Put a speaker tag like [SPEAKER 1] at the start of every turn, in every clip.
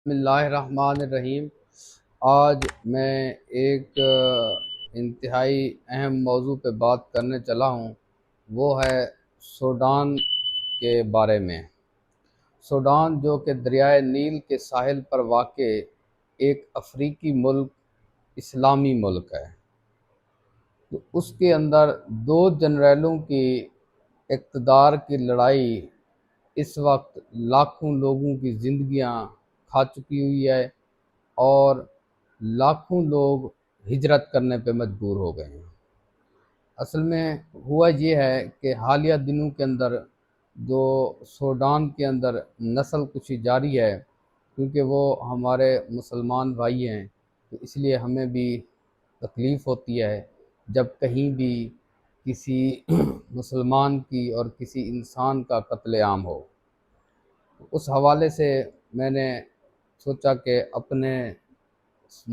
[SPEAKER 1] بسم اللہ الرحمن الرحیم۔ آج میں ایک انتہائی اہم موضوع پہ بات کرنے چلا ہوں، وہ ہے سوڈان کے بارے میں۔ سوڈان جو کہ دریائے نیل کے ساحل پر واقع ایک افریقی ملک، اسلامی ملک ہے۔ تو اس کے اندر دو جنرلوں کی اقتدار کی لڑائی اس وقت لاکھوں لوگوں کی زندگیاں کھا چکی ہوئی ہے، اور لاکھوں لوگ ہجرت کرنے پہ مجبور ہو گئے ہیں۔ اصل میں ہوا یہ ہے کہ حالیہ دنوں کے اندر جو سوڈان کے اندر نسل کشی جاری ہے، کیونکہ وہ ہمارے مسلمان بھائی ہیں، تو اس لیے ہمیں بھی تکلیف ہوتی ہے جب کہیں بھی کسی مسلمان کی اور کسی انسان کا قتل عام ہو۔ اس حوالے سے میں نے سوچا کہ اپنے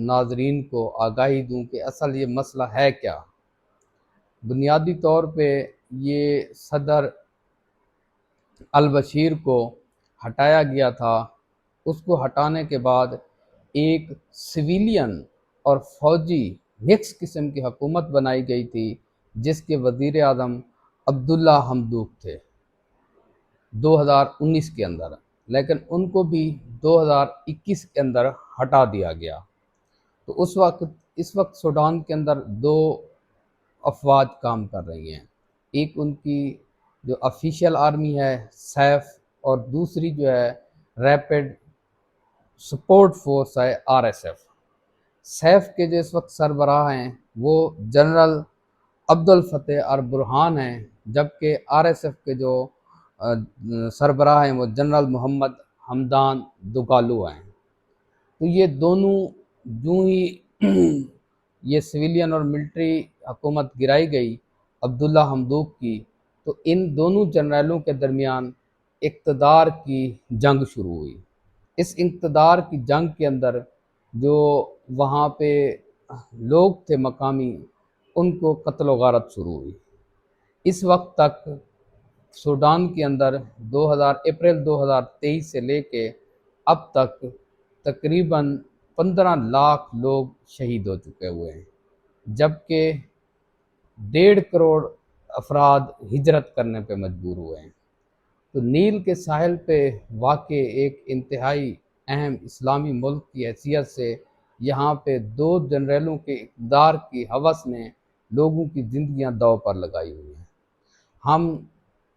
[SPEAKER 1] ناظرین کو آگاہی دوں کہ اصل یہ مسئلہ ہے کیا۔ بنیادی طور پہ یہ صدر البشیر کو ہٹایا گیا تھا۔ اس کو ہٹانے کے بعد ایک سویلین اور فوجی مکس قسم کی حکومت بنائی گئی تھی، جس کے وزیر اعظم عبداللہ حمدوک تھے 2019 کے اندر، لیکن ان کو بھی 2021 کے اندر ہٹا دیا گیا۔ تو اس وقت سوڈان کے اندر دو افواج کام کر رہی ہیں۔ ایک ان کی جو آفیشیل آرمی ہے سیف، اور دوسری جو ہے ریپڈ سپورٹ فورس ہے RSF۔ سیف کے جو اس وقت سربراہ ہیں وہ جنرل عبدالفتاح البرہان ہیں، جبکہ RSF کے جو سربراہ ہیں وہ جنرل محمد حمدان دگالو ہیں۔ تو یہ دونوں جو ہی یہ سویلین اور ملٹری حکومت گرائی گئی عبداللہ حمدوک کی، تو ان دونوں جنرلوں کے درمیان اقتدار کی جنگ شروع ہوئی۔ اس اقتدار کی جنگ کے اندر جو وہاں پہ لوگ تھے مقامی، ان کو قتل و غارت شروع ہوئی۔ اس وقت تک سوڈان کے اندر اپریل 2023 سے لے کے اب تک تقریباً 15 لاکھ لوگ شہید ہو چکے ہوئے ہیں، جبکہ 1.5 کروڑ افراد ہجرت کرنے پہ مجبور ہوئے ہیں۔ تو نیل کے ساحل پہ واقع ایک انتہائی اہم اسلامی ملک کی حیثیت سے یہاں پہ دو جنرلوں کے اقتدار کی ہوس نے لوگوں کی زندگیاں داؤ پر لگائی ہوئی ہیں۔ ہم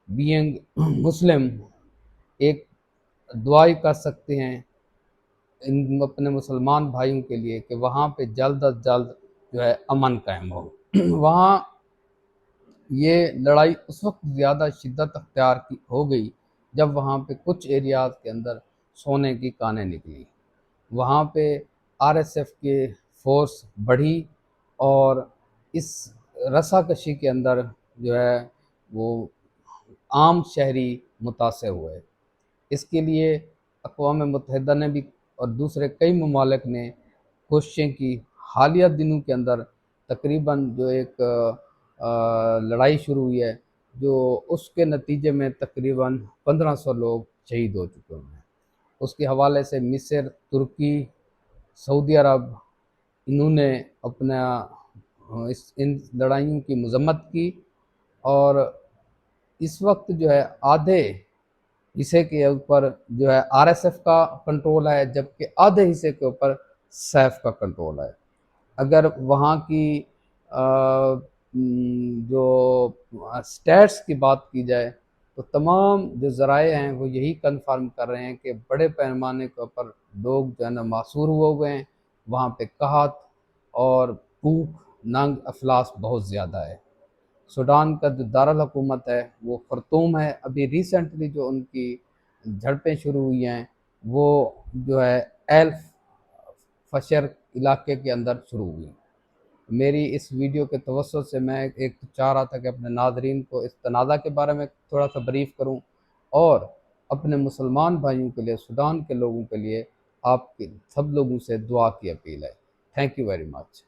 [SPEAKER 1] بینگ مسلم ایک دعا ہی کر سکتے ہیں اپنے مسلمان بھائیوں کے لیے کہ وہاں پہ جلد از جلد جو ہے امن قائم ہو۔ وہاں یہ لڑائی اس وقت زیادہ شدت اختیار کی ہو گئی جب وہاں پہ کچھ ایریاز کے اندر سونے کی کانیں نکلی۔ وہاں پہ RSF کے فورس بڑھی، اور اس رسا کشی کے اندر جو ہے وہ عام شہری متاثر ہوئے۔ اس کے لیے اقوام متحدہ نے بھی اور دوسرے کئی ممالک نے کوششیں کی۔ حالیہ دنوں کے اندر تقریباً جو ایک لڑائی شروع ہوئی ہے، جو اس کے نتیجے میں تقریباً 1500 لوگ شہید ہو چکے ہیں۔ اس کے حوالے سے مصر، ترکی، سعودی عرب، انہوں نے اپنا ان لڑائیوں کی مذمت کی، اور اس وقت جو ہے آدھے حصے کے اوپر جو ہے RSF کا کنٹرول ہے، جبکہ آدھے حصے کے اوپر سیف کا کنٹرول ہے۔ اگر وہاں کی جو سٹیٹس کی بات کی جائے تو تمام جو ذرائع ہیں وہ یہی کنفرم کر رہے ہیں کہ بڑے پیمانے کے اوپر لوگ جو ہے نا معصور ہوئے ہیں۔ وہاں پہ قحط اور بھوک ننگ افلاس بہت زیادہ ہے۔ سوڈان کا جو دارالحکومت ہے وہ خرطوم ہے۔ ابھی ریسنٹلی جو ان کی جھڑپیں شروع ہوئی ہیں وہ جو ہے ایل فشر علاقے کے اندر شروع ہوئی۔ میری اس ویڈیو کے توسط سے میں ایک چاہ رہا تھا کہ اپنے ناظرین کو اس تنازع کے بارے میں تھوڑا سا بریف کروں، اور اپنے مسلمان بھائیوں کے لیے، سوڈان کے لوگوں کے لیے آپ کے سب لوگوں سے دعا کی اپیل ہے۔ Thank you very much.